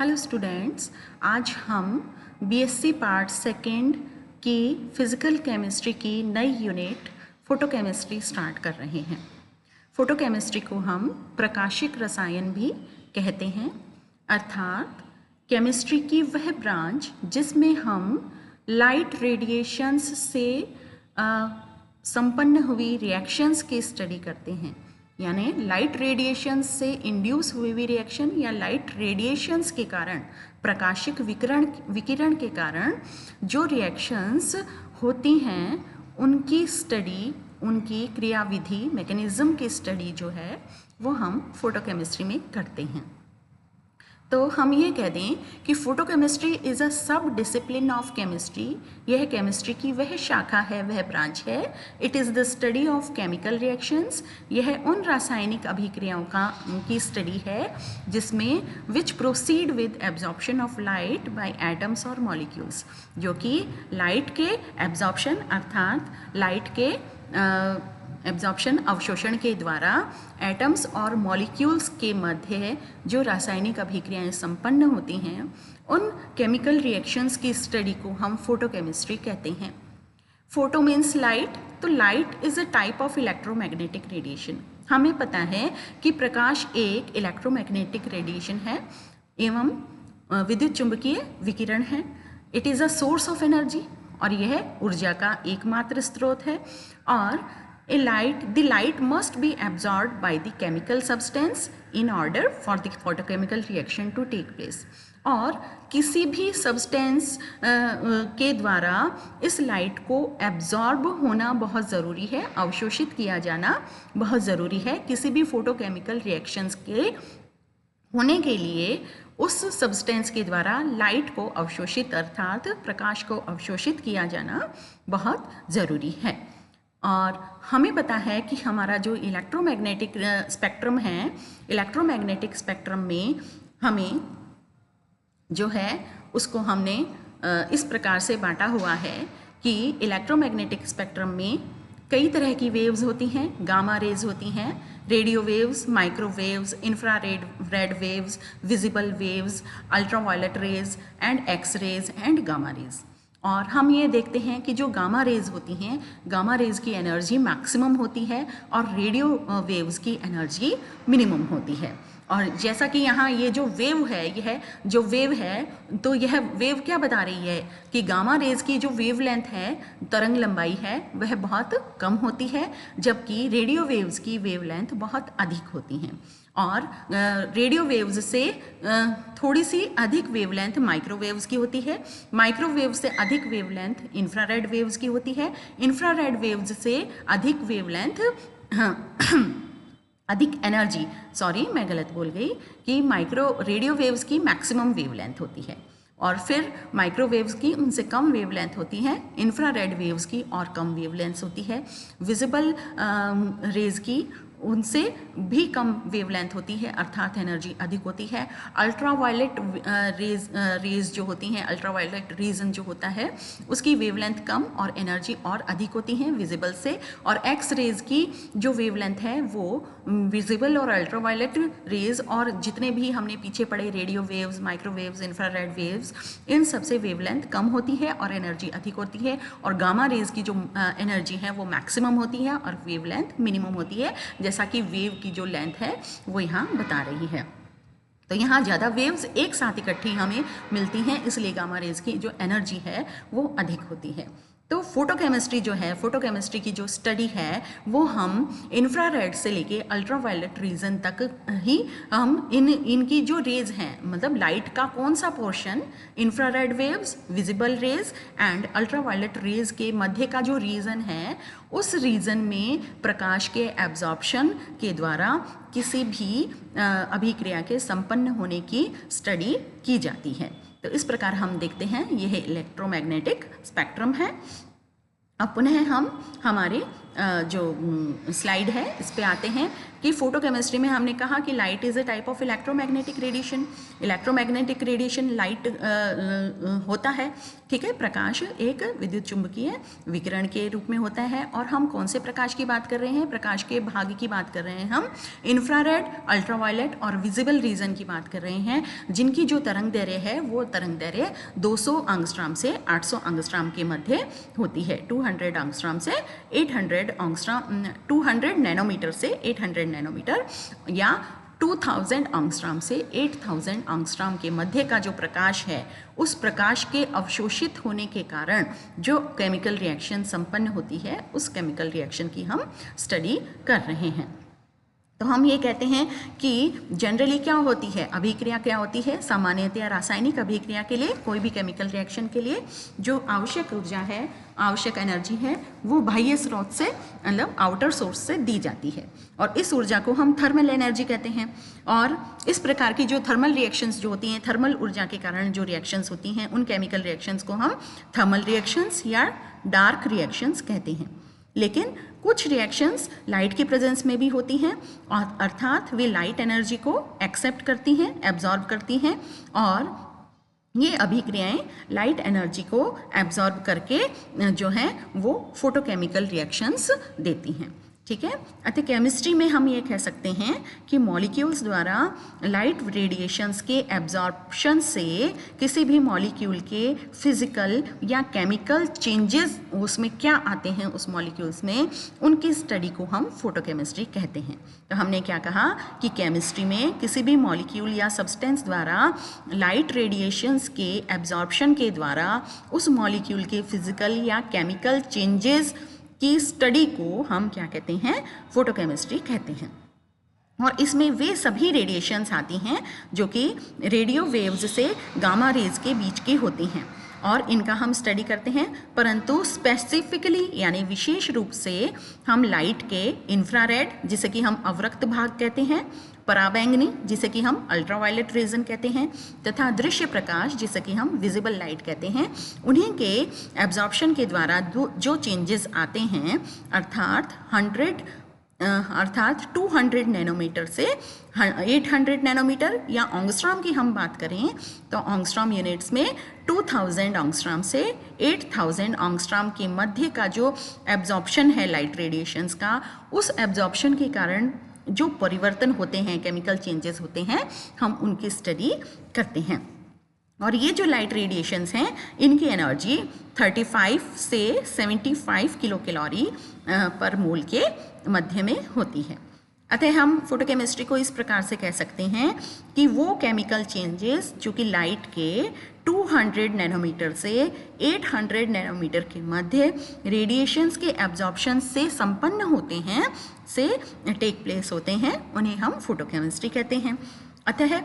Hello students, आज हम BSc part second की फिज़िकल केमिस्ट्री की नई यूनिट फोटोकेमिस्ट्री स्टार्ट कर रहे हैं। फोटोकेमिस्ट्री को हम प्रकाशिक रसायन भी कहते हैं, अर्थात केमिस्ट्री की वह ब्रांच जिसमें हम लाइट रेडिएशंस से संपन्न हुई रिएक्शंस की स्टडी करते हैं। यानी लाइट रेडिएशंस से इंड्यूस हुई हुई रिएक्शन या लाइट रेडिएशंस के कारण, प्रकाशिक विकिरण के कारण जो रिएक्शंस होती हैं उनकी स्टडी, उनकी क्रियाविधि, मैकेनिज्म की स्टडी जो है वो हम फोटोकेमिस्ट्री में करते हैं। तो हम ये कह दें कि photochemistry is a sub discipline of chemistry. यह केमिस्ट्री की वह शाखा है, वह ब्रांच है। It is the study of chemical reactions. यह उन रासायनिक अभिक्रियाओं की स्टडी है जिसमें which proceed with absorption of light by atoms और मॉलिक्यूल्स, जो कि लाइट के एब्जॉर्प्शन अर्थात लाइट के एब्जॉर्प्शन अवशोषण के द्वारा एटम्स और मॉलिक्यूल्स के मध्य जो रासायनिक अभिक्रियाएं संपन्न होती हैं उन केमिकल रिएक्शंस की स्टडी को हम फोटोकेमिस्ट्री कहते हैं। फोटो मीन्स लाइट, तो light is a type of electromagnetic radiation. हमें पता है कि प्रकाश एक इलेक्ट्रोमैग्नेटिक रेडिएशन है एवं विद्युत चुंबकीय विकिरण है। It is a source of energy और यह ऊर्जा का एकमात्र स्रोत है। और the light must be absorbed by the chemical substance in order for the photochemical reaction to take place। और किसी भी सब्सटेंस के द्वारा इस लाइट को एब्जॉर्ब होना बहुत ज़रूरी है, अवशोषित किया जाना बहुत ज़रूरी है। किसी भी फोटोकेमिकल रिएक्शंस के होने के लिए उस सब्सटेंस के द्वारा लाइट को अवशोषित अर्थात प्रकाश को अवशोषित किया जाना बहुत ज़रूरी है। और हमें पता है कि हमारा जो इलेक्ट्रोमैग्नेटिक स्पेक्ट्रम है, इलेक्ट्रोमैग्नेटिक स्पेक्ट्रम में हमें जो है उसको हमने इस प्रकार से बांटा हुआ है कि इलेक्ट्रोमैग्नेटिक स्पेक्ट्रम में कई तरह की वेव्स होती हैं। गामा रेज होती हैं, radio waves, microwaves, infrared waves, visible waves, ultraviolet rays and X rays and gamma rays. और हम ये देखते हैं कि जो गामा रेज होती हैं, गामा रेज की एनर्जी मैक्सिमम होती है और रेडियो वेव्स की एनर्जी मिनिमम होती है। और जैसा कि यहाँ ये जो वेव है, यह जो वेव है, तो यह वेव क्या बता रही है कि गामा रेज की जो वेवलेंथ है, तरंग लंबाई है, वह बहुत कम होती है, जबकि रेडियो वेव्स की वेवलेंथ बहुत अधिक होती हैं। और रेडियो वेव्स से थोड़ी सी अधिक वेवलेंथ माइक्रोवेव्स की होती है, माइक्रोवेव से अधिक वेवलेंथ इंफ्रारेड वेव्स की होती है, इंफ्रारेड वेव्स से अधिक वेवलेंथ अधिक एनर्जी, सॉरी मैं गलत बोल गई, कि रेडियो वेव्स की मैक्सिमम वेवलेंथ होती है और फिर माइक्रोवेव्स की उनसे कम वेवलेंथ होती हैं, इंफ्रारेड वेव्स की और कम वेवलेंथ होती है, विजिबल रेज की उनसे भी कम वेवलेंथ होती है अर्थात एनर्जी अधिक होती है। अल्ट्रावायलेट रेज जो होती हैं, अल्ट्रावायलेट रीजन जो होता है उसकी वेवलेंथ कम और एनर्जी और अधिक होती हैं विजिबल से। और एक्स रेज की जो वेवलेंथ है वो विजिबल और अल्ट्रावायलेट रेज और जितने भी हमने पीछे पढ़े radio waves, microwaves, infrared waves, इन सबसे वेवलेंथ कम होती है और एनर्जी अधिक होती है। और गामा रेज की जो एनर्जी है वो मैक्सिमम होती है और वेवलेंथ मिनिमम होती है, जैसा कि वेव की जो लेंथ है वो यहाँ बता रही है। तो यहाँ ज़्यादा वेव्स एक साथ इकट्ठी हमें मिलती हैं, इसलिए गामा रेज की जो एनर्जी है वो अधिक होती है। तो फोटोकेमिस्ट्री जो है, फोटोकेमिस्ट्री की जो स्टडी है वो हम इंफ्रारेड से लेके अल्ट्रावायलेट रीजन तक ही हम इनकी जो रेज हैं, मतलब लाइट का कौन सा portion infrared waves, visible raise and ultraviolet rays के मध्य का जो रीजन है, उस रीजन में प्रकाश के एब्जॉर्प्शन के द्वारा किसी भी अभिक्रिया के संपन्न होने की स्टडी की जाती है। तो इस प्रकार हम देखते हैं यह इलेक्ट्रोमैग्नेटिक स्पेक्ट्रम है। अब पुनः हम हमारे जो स्लाइड है इस पे आते हैं कि फोटोकेमिस्ट्री में हमने कहा कि light is a type of electromagnetic radiation. Electromagnetic radiation light होता है, ठीक है। प्रकाश एक विद्युत चुंबकीय विकिरण के रूप में होता है। और हम कौन से प्रकाश की बात कर रहे हैं? प्रकाश के भाग की बात कर रहे हैं हम। इंफ्रारेड, अल्ट्रावायलेट और विजिबल रीजन की बात कर रहे हैं, जिनकी जो तरंग दैर्घ्य है वो तरंग दैर्घ्य 200 एंगस्ट्रॉम से 800 एंगस्ट्रॉम के मध्य होती है। 200 एंगस्ट्रॉम से 800 एंगस्ट्रॉम, 200 नैनोमीटर से 800 नैनोमीटर या 2000 एंगस्ट्रॉम से 8000 एंगस्ट्रॉम के मध्य का जो प्रकाश है, उस प्रकाश के अवशोषित होने के कारण जो केमिकल रिएक्शन संपन्न होती है, उस केमिकल रिएक्शन की हम स्टडी कर रहे हैं। तो हम ये कहते हैं कि जनरली क्या होती है, अभिक्रिया क्या होती है? सामान्यतया रासायनिक अभिक्रिया के लिए, कोई भी केमिकल रिएक्शन के लिए जो आवश्यक ऊर्जा है, आवश्यक एनर्जी है, वो बाह्य स्रोत से, मतलब आउटर सोर्स से दी जाती है, और इस ऊर्जा को हम थर्मल एनर्जी कहते हैं। और इस प्रकार की जो थर्मल रिएक्शंस जो होती हैं, थर्मल ऊर्जा के कारण जो रिएक्शंस होती हैं, उन केमिकल रिएक्शंस को हम थर्मल रिएक्शंस या डार्क रिएक्शंस कहते हैं। लेकिन कुछ रिएक्शंस लाइट की प्रेजेंस में भी होती हैं, और अर्थात वे लाइट एनर्जी को एक्सेप्ट करती हैं, एब्जॉर्ब करती हैं, और ये अभिक्रियाएं लाइट एनर्जी को एब्जॉर्ब करके जो है वो फोटोकेमिकल रिएक्शंस देती हैं, ठीक है। अतः केमिस्ट्री में हम ये कह सकते हैं कि मॉलिक्यूल्स द्वारा लाइट रेडिएशंस के एब्जॉर्प्शन से किसी भी मॉलिक्यूल के फिजिकल या केमिकल चेंजेस उसमें क्या आते हैं उस मॉलिक्यूल्स में, उनकी स्टडी को हम फोटोकेमिस्ट्री कहते हैं। तो हमने क्या कहा कि केमिस्ट्री में किसी भी मॉलिक्यूल या सब्सटेंस द्वारा लाइट रेडिएशंस के एब्जॉर्प्शन के द्वारा उस मॉलिक्यूल के फिजिकल या केमिकल चेंजेस की स्टडी को हम क्या कहते हैं? फोटोकेमिस्ट्री कहते हैं। और इसमें वे सभी रेडिएशंस आती हैं जो कि रेडियो वेव्स से गामा रेज के बीच की होती हैं, और इनका हम स्टडी करते हैं। परंतु स्पेसिफिकली यानी विशेष रूप से हम लाइट के इंफ्रारेड, जिसे कि हम अवरक्त भाग कहते हैं, पराबैंगनी, जिसे कि हम अल्ट्रावायलेट रीजन कहते हैं, तथा दृश्य प्रकाश, जिसे कि हम विजिबल लाइट कहते हैं, उन्हीं के एब्जॉर्प्शन के द्वारा जो चेंजेस आते हैं, अर्थात 200 नैनोमीटर से 800 नैनोमीटर, या एंगस्ट्रॉम की हम बात करें तो एंगस्ट्रॉम यूनिट्स में 2000 एंगस्ट्रॉम से 8000 एंगस्ट्रॉम के मध्य का जो एब्जॉर्प्शन है लाइट रेडिएशंस का, उस एब्जॉर्प्शन के कारण जो परिवर्तन होते हैं, केमिकल चेंजेस होते हैं, हम उनकी स्टडी करते हैं। और ये जो लाइट रेडिएशंस हैं, इनकी एनर्जी 35 से 75 किलो कैलोरी पर मोल के मध्य में होती है। अतः हम फोटोकेमिस्ट्री को इस प्रकार से कह सकते हैं कि वो केमिकल चेंजेस जो कि लाइट के 200 नैनोमीटर से 800 नैनोमीटर के मध्य रेडिएशंस के एब्जॉर्प्शन से संपन्न होते हैं, से टेक प्लेस होते हैं, उन्हें हम फोटोकेमिस्ट्री कहते हैं। अतः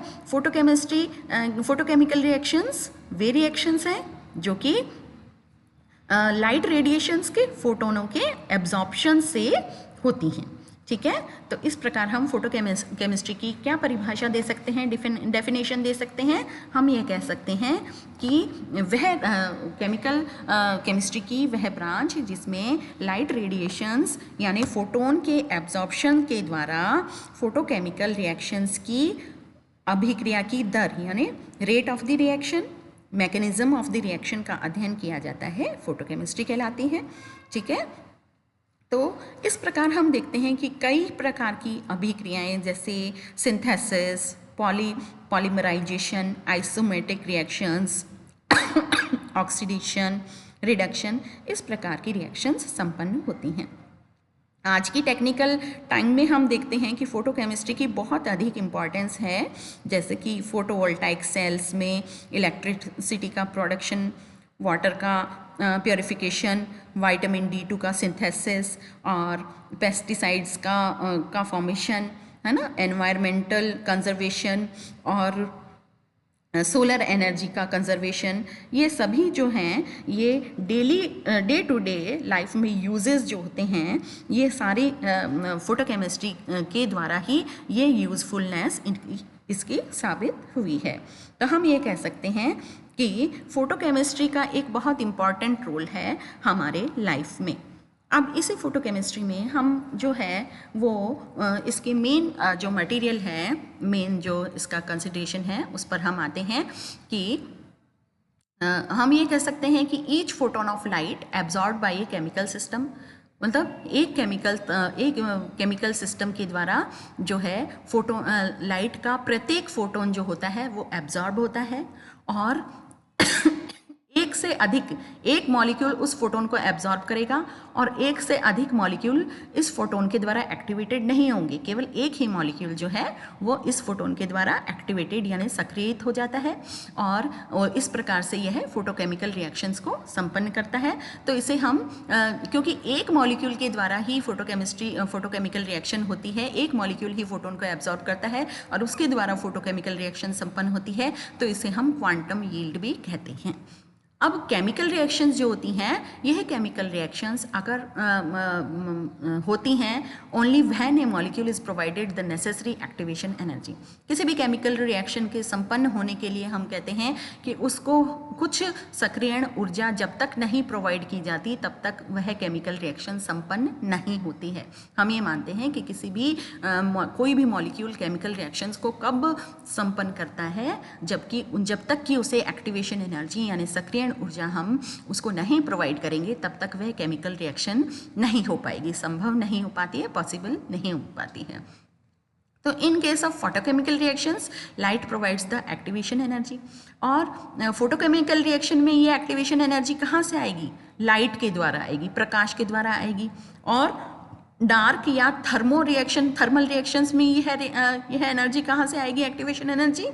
फोटोकेमिकल रिएक्शंस वे रिएक्शंस हैं जो कि लाइट रेडिएशंस के फोटोनों के एब्जॉर्प्शन से होती हैं, ठीक है। तो इस प्रकार हम फोटोकेमिस्ट्री की क्या परिभाषा दे सकते हैं, डेफिनेशन दे सकते हैं? हम ये कह सकते हैं कि वह केमिस्ट्री की वह ब्रांच जिसमें लाइट रेडिएशंस यानी फोटोन के एब्जॉर्प्शन के द्वारा फोटोकेमिकल रिएक्शंस की अभिक्रिया की दर यानी rate of the reaction, mechanism of the reaction का अध्ययन किया जाता है, फोटोकेमिस्ट्री कहलाती है, ठीक है। तो इस प्रकार हम देखते हैं कि कई प्रकार की अभिक्रियाएं जैसे synthesis, polymerization, isometric reactions, oxidation, reduction, इस प्रकार की रिएक्शंस संपन्न होती हैं। आज की टेक्निकल टाइम में हम देखते हैं कि फोटोकेमिस्ट्री की बहुत अधिक इम्पॉर्टेंस है, जैसे कि फोटोवोल्टाइक सेल्स में इलेक्ट्रिसिटी का प्रोडक्शन, वाटर का प्योरिफिकेशन, विटामिन D2 का सिंथेसिस और पेस्टिसाइड्स का फॉर्मेशन, है ना, एनवायरमेंटल कंजर्वेशन और सोलर एनर्जी का कंजर्वेशन, ये सभी जो हैं ये डे टू डे लाइफ में यूजेस जो होते हैं, ये सारी फोटोकेमिस्ट्री के द्वारा ही ये यूज़फुलनेस इसकी साबित हुई है। तो हम ये कह सकते हैं कि फोटोकेमिस्ट्री का एक बहुत इम्पॉर्टेंट रोल है हमारे लाइफ में। अब इसी फोटोकेमिस्ट्री में हम जो है वो इसके मेन जो मटेरियल है, मेन जो इसका कंसिडरेशन है, उस पर हम आते हैं कि हम ये कह सकते हैं कि each photon of light absorb by a chemical system, मतलब एक केमिकल सिस्टम के द्वारा जो है लाइट का प्रत्येक फोटोन जो होता है वो एब्जॉर्ब होता है, और एक से अधिक एक मॉलिक्यूल उस फोटोन को एब्जॉर्ब करेगा और एक से अधिक मॉलिक्यूल इस फोटोन के द्वारा एक्टिवेटेड नहीं होंगे। केवल एक ही मॉलिक्यूल जो है वो इस फोटोन के द्वारा एक्टिवेटेड यानी सक्रियित हो जाता है, और इस प्रकार से यह फोटोकेमिकल रिएक्शंस को संपन्न करता है। तो इसे हम क्योंकि एक मॉलिक्यूल के द्वारा ही फोटोकेमिकल रिएक्शन होती है, एक मॉलिक्यूल ही फोटोन को एब्जॉर्ब करता है और उसके द्वारा फोटोकेमिकल रिएक्शन संपन्न होती है, तो इसे हम क्वांटम यील्ड भी कहते हैं। अब केमिकल रिएक्शंस जो होती हैं, यह केमिकल रिएक्शंस अगर होती हैं only when A molecule is provided the necessary activation energy. किसी भी केमिकल रिएक्शन के संपन्न होने के लिए हम कहते हैं कि उसको कुछ सक्रियण ऊर्जा जब तक नहीं प्रोवाइड की जाती तब तक वह केमिकल रिएक्शन संपन्न नहीं होती है। हम ये मानते हैं कि किसी भी कोई भी मॉलिक्यूल केमिकल रिएक्शंस को कब संपन्न करता है, जब तक कि उसे एक्टिवेशन एनर्जी यानी सक्रियण ऊर्जा हम उसको नहीं प्रोवाइड करेंगे तब तक वह केमिकल रिएक्शन नहीं हो पाएगी, संभव नहीं हो पाती है, पॉसिबल नहीं हो पाती है। तो in case of photochemical reactions light provides the activation energy, और फोटोकेमिकल रिएक्शन में ये एक्टिवेशन एनर्जी कहाँ से आएगी? लाइट के द्वारा आएगी, प्रकाश के द्वारा आएगी। और डार्क या थर्मल रिएक्शंस में यह एनर्जी कहाँ से आएगी? एक्टिवेशन एनर्जी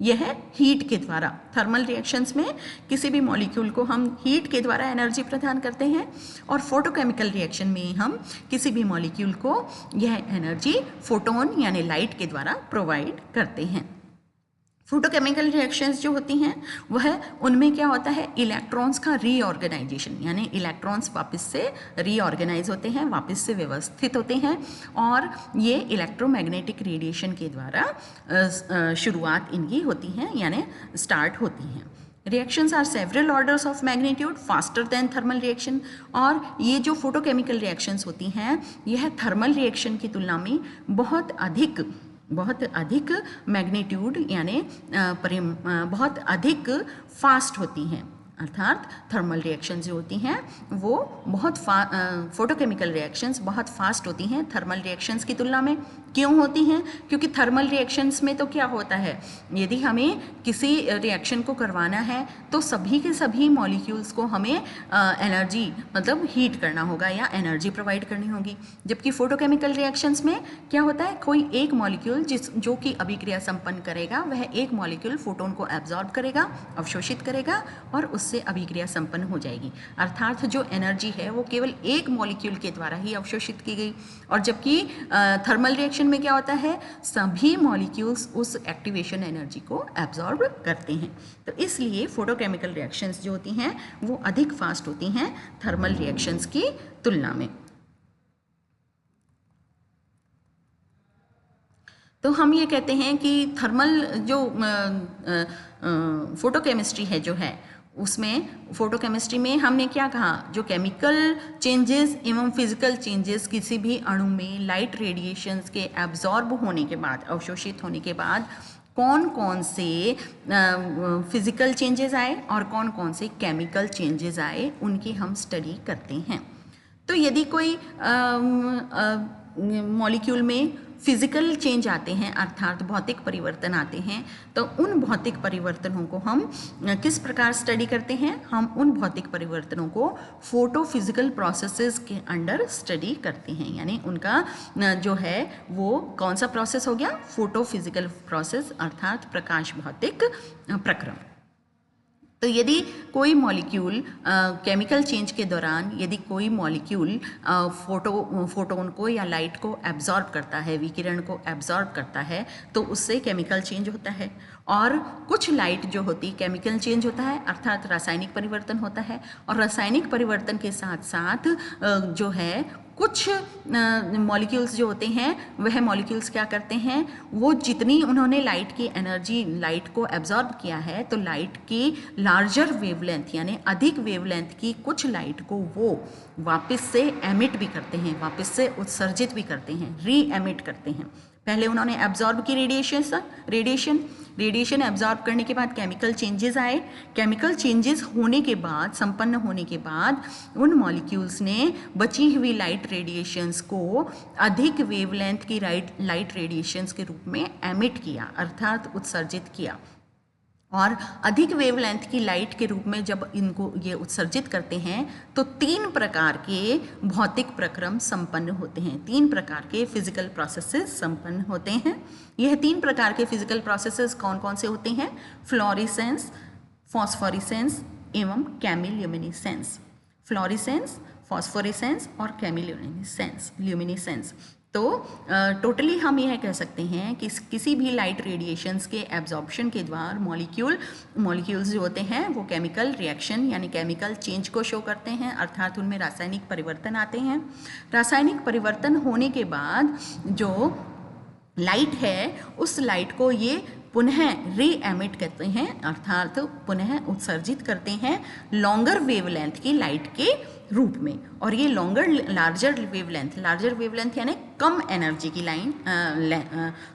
यह हीट के द्वारा। थर्मल रिएक्शंस में किसी भी मॉलिक्यूल को हम हीट के द्वारा एनर्जी प्रदान करते हैं, और फोटोकेमिकल रिएक्शन में हम किसी भी मॉलिक्यूल को यह एनर्जी फोटोन यानी लाइट के द्वारा प्रोवाइड करते हैं। फोटोकेमिकल रिएक्शंस जो होती हैं वह उनमें क्या होता है? इलेक्ट्रॉन्स का रीऑर्गेनाइजेशन, यानी इलेक्ट्रॉन्स वापस से रीऑर्गेनाइज होते हैं, वापस से व्यवस्थित होते हैं, और ये इलेक्ट्रोमैग्नेटिक रेडिएशन के द्वारा शुरुआत इनकी होती है यानी स्टार्ट होती हैं। Reactions are several orders of magnitude faster than thermal reaction, और ये जो फोटोकेमिकल रिएक्शंस होती हैं यह थर्मल रिएक्शन की तुलना में बहुत अधिक मैग्नीट्यूड यानी बहुत अधिक फास्ट होती हैं। अर्थात थर्मल रिएक्शन जो होती हैं वो फोटोकेमिकल रिएक्शंस बहुत फास्ट होती हैं थर्मल रिएक्शंस की तुलना में। क्यों होती हैं? क्योंकि थर्मल रिएक्शंस में तो क्या होता है, यदि हमें किसी रिएक्शन को करवाना है तो सभी के सभी मॉलिक्यूल्स को हमें एनर्जी मतलब हीट करना होगा या एनर्जी प्रोवाइड करनी होगी। जबकि फोटोकेमिकल रिएक्शंस में क्या होता है, कोई एक मॉलिक्यूल जो कि अभिक्रिया संपन्न करेगा वह एक मॉलिक्यूल फोटोन को एब्जॉर्ब करेगा, अवशोषित करेगा और उससे अभिक्रिया संपन्न हो जाएगी। अर्थात जो एनर्जी है वो केवल एक मॉलिक्यूल के द्वारा ही अवशोषित की गई। और जबकि थर्मल रिएक्शन में क्या होता है, सभी मॉलिक्यूल्स उस एक्टिवेशन एनर्जी को एब्जॉर्ब करते हैं। तो इसलिए फोटोकेमिकल रिएक्शंस जो होती हैं वो अधिक फास्ट होती हैं थर्मल रिएक्शंस की तुलना में। तो हम ये कहते हैं कि थर्मल जो फोटोकेमिस्ट्री है जो है उसमें फोटोकेमिस्ट्री में हमने क्या कहा, जो केमिकल चेंजेस एवं फिजिकल चेंजेस किसी भी अणु में लाइट रेडिएशंस के एब्जॉर्ब होने के बाद, अवशोषित होने के बाद कौन कौन से फिजिकल चेंजेस आए और कौन कौन से केमिकल चेंजेस आए उनकी हम स्टडी करते हैं। तो यदि कोई मॉलिक्यूल में फिजिकल चेंज आते हैं अर्थात भौतिक परिवर्तन आते हैं, तो उन भौतिक परिवर्तनों को हम किस प्रकार स्टडी करते हैं? हम उन भौतिक परिवर्तनों को फोटोफिजिकल प्रोसेसेस के अंडर स्टडी करते हैं। यानी उनका जो है वो कौन सा प्रोसेस हो गया? फोटोफिजिकल प्रोसेस अर्थात प्रकाश भौतिक प्रक्रम। तो यदि कोई मॉलिक्यूल केमिकल चेंज के दौरान यदि कोई मॉलिक्यूल फोटोन को या लाइट को एब्जॉर्ब करता है, विकिरण को एब्जॉर्ब करता है, तो उससे केमिकल चेंज होता है। और कुछ लाइट जो होती केमिकल चेंज होता है अर्थात रासायनिक परिवर्तन होता है, और रासायनिक परिवर्तन के साथ साथ जो है कुछ मॉलिक्यूल्स जो होते हैं वह मॉलिक्यूल्स क्या करते हैं, वो जितनी उन्होंने लाइट की एनर्जी, लाइट को एब्जॉर्ब किया है, तो लाइट की लार्जर वेवलेंथ यानी अधिक वेवलेंथ की कुछ लाइट को वो वापस से एमिट भी करते हैं, वापस से उत्सर्जित भी करते हैं, री एमिट करते हैं। पहले उन्होंने एब्जॉर्ब की रेडिएशन एब्जॉर्ब करने के बाद केमिकल चेंजेस आए। केमिकल चेंजेस होने के बाद, संपन्न होने के बाद, उन मॉलिक्यूल्स ने बची हुई लाइट रेडिएशंस को अधिक वेवलेंथ की लाइट रेडिएशंस के रूप में एमिट किया, अर्थात उत्सर्जित किया। और अधिक वेवलेंथ की लाइट के रूप में जब इनको ये उत्सर्जित करते हैं तो 3 प्रकार के भौतिक प्रक्रम संपन्न होते हैं, 3 प्रकार के फिजिकल प्रोसेसेस संपन्न होते हैं। यह 3 प्रकार के फिजिकल प्रोसेसेस कौन कौन से होते हैं? फ्लोरेसेंस, फॉस्फोरेसेंस एवं केमिल्यूमिनेसेंस। फ्लोरेसेंस, फॉस्फोरेसेंस और केमिल्यूमिनेसेंस। तो टोटली हम यह कह सकते हैं कि किसी भी लाइट रेडिएशंस के एब्जॉर्प्शन के द्वारा मॉलिक्यूल्स जो होते हैं वो केमिकल रिएक्शन यानी केमिकल चेंज को शो करते हैं, अर्थात उनमें रासायनिक परिवर्तन आते हैं। रासायनिक परिवर्तन होने के बाद जो लाइट है उस लाइट को ये पुनः री एमिट करते हैं, अर्थात पुनः उत्सर्जित करते हैं लॉन्गर वेवलेंथ की लाइट के रूप में। और ये लार्जर वेवलेंथ यानी कम एनर्जी की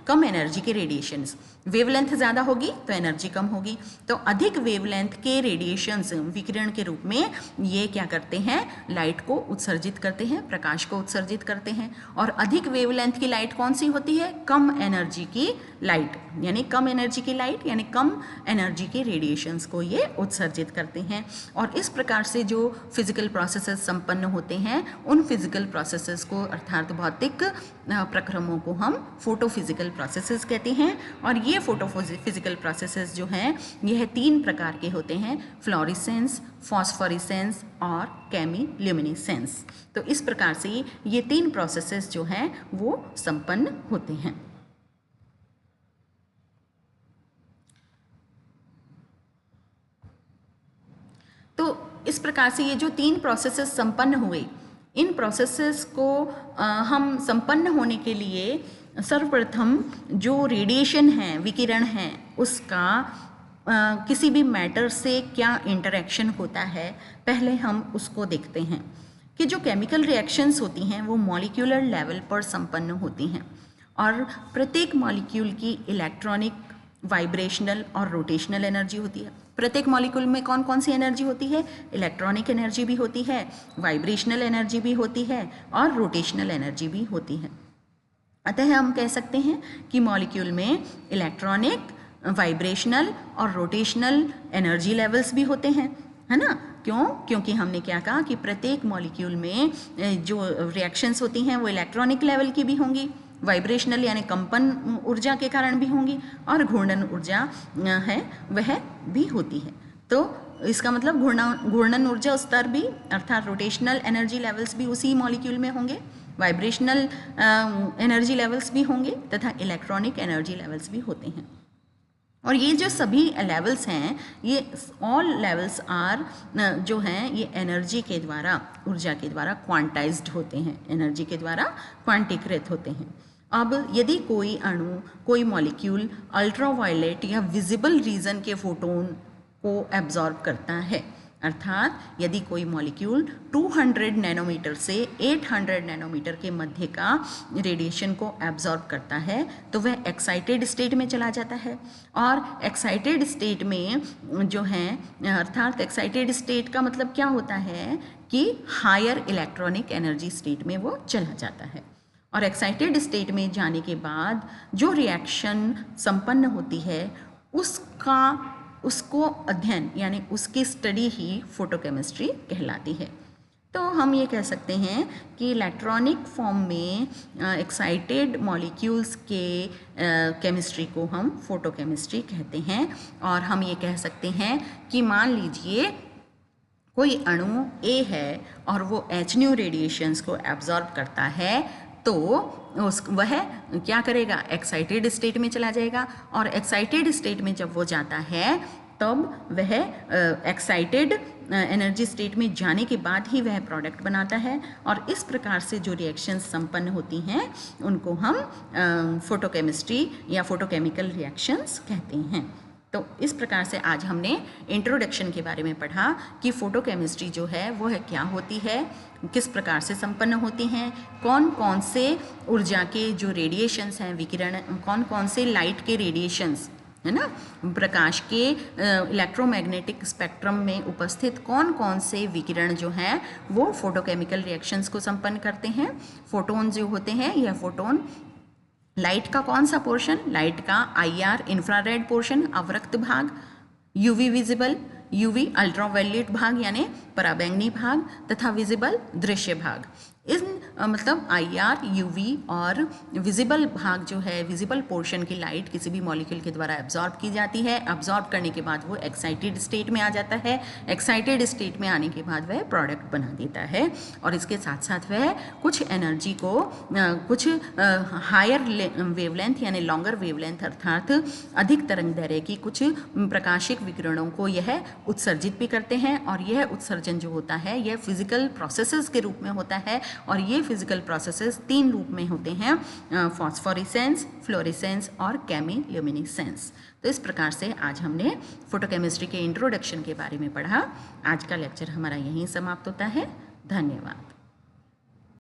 कम एनर्जी के रेडिएशंस। वेवलेंथ ज़्यादा होगी तो एनर्जी कम होगी, तो अधिक वेवलेंथ के रेडिएशंस विकिरण के रूप में ये क्या करते हैं, लाइट को उत्सर्जित करते हैं, प्रकाश को उत्सर्जित करते हैं। और अधिक वेवलेंथ की लाइट कौन सी होती है? कम एनर्जी की लाइट, यानी कम एनर्जी की लाइट यानी कम एनर्जी के रेडिएशंस को ये उत्सर्जित करते हैं। और इस प्रकार से जो फिजिकल प्रोसेसेस संपन्न होते हैं उन फिजिकल प्रोसेसेस को, अर्थात भौतिक प्रक्रमों को हम फोटोफिजिकल प्रोसेसेस कहते हैं। और ये फोटोफिजिकल प्रोसेसेस जो हैं यह 3 प्रकार के होते हैं, फ्लोरेसेंस, फॉस्फोरेसेंस और केमिल्यूमिनेसेंस। तो इस प्रकार से ये 3 प्रोसेसेस जो हैं वो संपन्न होते हैं। तो इस प्रकार से ये जो 3 प्रोसेसेस संपन्न हुए, इन प्रोसेसेस को हम संपन्न होने के लिए सर्वप्रथम जो रेडिएशन है, विकिरण है, उसका किसी भी मैटर से क्या इंटरेक्शन होता है, पहले हम उसको देखते हैं कि जो केमिकल रिएक्शंस होती हैं वो मॉलिक्यूलर लेवल पर संपन्न होती हैं। और प्रत्येक मॉलिक्यूल की इलेक्ट्रॉनिक, वाइब्रेशनल और रोटेशनल एनर्जी होती है। प्रत्येक मॉलिक्यूल में कौन कौन सी एनर्जी होती है? इलेक्ट्रॉनिक एनर्जी भी होती है, वाइब्रेशनल एनर्जी भी होती है और रोटेशनल एनर्जी भी होती है। अतः हम कह सकते हैं कि मॉलिक्यूल में इलेक्ट्रॉनिक, वाइब्रेशनल और रोटेशनल एनर्जी लेवल्स भी होते हैं, है ना? क्यों? क्योंकि हमने क्या कहा कि प्रत्येक मॉलिक्यूल में जो रिएक्शंस होती हैं वो इलेक्ट्रॉनिक लेवल की भी होंगी, वाइब्रेशनल यानी कंपन ऊर्जा के कारण भी होंगी, और घूर्णन ऊर्जा है वह भी होती है। तो इसका मतलब घूर्णन ऊर्जा स्तर भी, अर्थात रोटेशनल एनर्जी लेवल्स भी उसी मॉलिक्यूल में होंगे, वाइब्रेशनल एनर्जी लेवल्स भी होंगे तथा इलेक्ट्रॉनिक एनर्जी लेवल्स भी होते हैं। और ये जो सभी लेवल्स हैं, ये ऑल लेवल्स आर जो हैं ये एनर्जी के द्वारा, ऊर्जा के द्वारा क्वांटाइज्ड होते हैं, एनर्जी के द्वारा क्वांटीकृत होते हैं। अब यदि कोई अणु, कोई मॉलिक्यूल अल्ट्रावायलेट या विजिबल रीजन के फोटोन को एब्जॉर्ब करता है, अर्थात यदि कोई मॉलिक्यूल 200 नैनोमीटर से 800 नैनोमीटर के मध्य का रेडिएशन को एब्जॉर्ब करता है तो वह एक्साइटेड स्टेट में चला जाता है। और एक्साइटेड स्टेट में जो है, अर्थात एक्साइटेड स्टेट का मतलब क्या होता है कि हायर इलेक्ट्रॉनिक एनर्जी स्टेट में वो चला जाता है। और एक्साइटेड स्टेट में जाने के बाद जो रिएक्शन संपन्न होती है उसको अध्ययन यानी उसकी स्टडी ही फोटोकेमिस्ट्री कहलाती है। तो हम ये कह सकते हैं कि इलेक्ट्रॉनिक फॉर्म में एक्साइटेड मॉलिक्यूल्स के केमिस्ट्री को हम फोटोकेमिस्ट्री कहते हैं। और हम ये कह सकते हैं कि मान लीजिए कोई अणु A है और वो HNU रेडिएशंस को एब्जॉर्ब करता है, तो वह क्या करेगा? एक्साइटेड स्टेट में चला जाएगा। और एक्साइटेड स्टेट में जब वो जाता है तब वह एक्साइटेड एनर्जी स्टेट में जाने के बाद ही वह प्रोडक्ट बनाता है। और इस प्रकार से जो रिएक्शंस संपन्न होती हैं उनको हम फोटोकेमिस्ट्री या फोटोकेमिकल रिएक्शंस कहते हैं। तो इस प्रकार से आज हमने इंट्रोडक्शन के बारे में पढ़ा कि फोटोकेमिस्ट्री जो है वो है क्या होती है, किस प्रकार से संपन्न होती हैं, कौन कौन से ऊर्जा के जो रेडिएशंस हैं, विकिरण, कौन कौन से लाइट के रेडिएशंस है ना, प्रकाश के इलेक्ट्रोमैग्नेटिक स्पेक्ट्रम में उपस्थित कौन कौन से विकिरण जो हैं वो फोटोकेमिकल रिएक्शंस को संपन्न करते हैं। फोटोन जो होते हैं, यह फोटोन लाइट का कौन सा पोर्शन, लाइट का IR इंफ्रारेड पोर्शन, अवरक्त भाग, UV विजिबल, UV अल्ट्रावायलेट भाग यानी पराबैंगनी भाग, तथा विजिबल दृश्य भाग। इन मतलब IR, UV और विजिबल भाग जो है, विजिबल पोर्शन की लाइट किसी भी मॉलिक्यूल के द्वारा एब्जॉर्ब की जाती है। एब्जॉर्ब करने के बाद वो एक्साइटेड स्टेट में आ जाता है। एक्साइटेड स्टेट में आने के बाद वह प्रोडक्ट बना देता है और इसके साथ साथ वह कुछ एनर्जी को कुछ हायर वेवलेंथ यानी लॉन्गर वेवलेंथ अर्थात अधिक तरंग दैर्घ्य की कुछ प्रकाशिक विकिरणों को यह उत्सर्जित भी करते हैं। और यह उत्सर्जन जो होता है यह फिजिकल प्रोसेसेस के रूप में होता है और ये फिजिकल प्रोसेसेस 3 रूप में होते हैं, फॉस्फोरेसेंस, फ्लोरेसेंस और केमिल्यूमिनेसेंस। तो इस प्रकार से आज हमने फोटोकेमिस्ट्री के इंट्रोडक्शन के बारे में पढ़ा। आज का लेक्चर हमारा यहीं समाप्त होता है। धन्यवाद।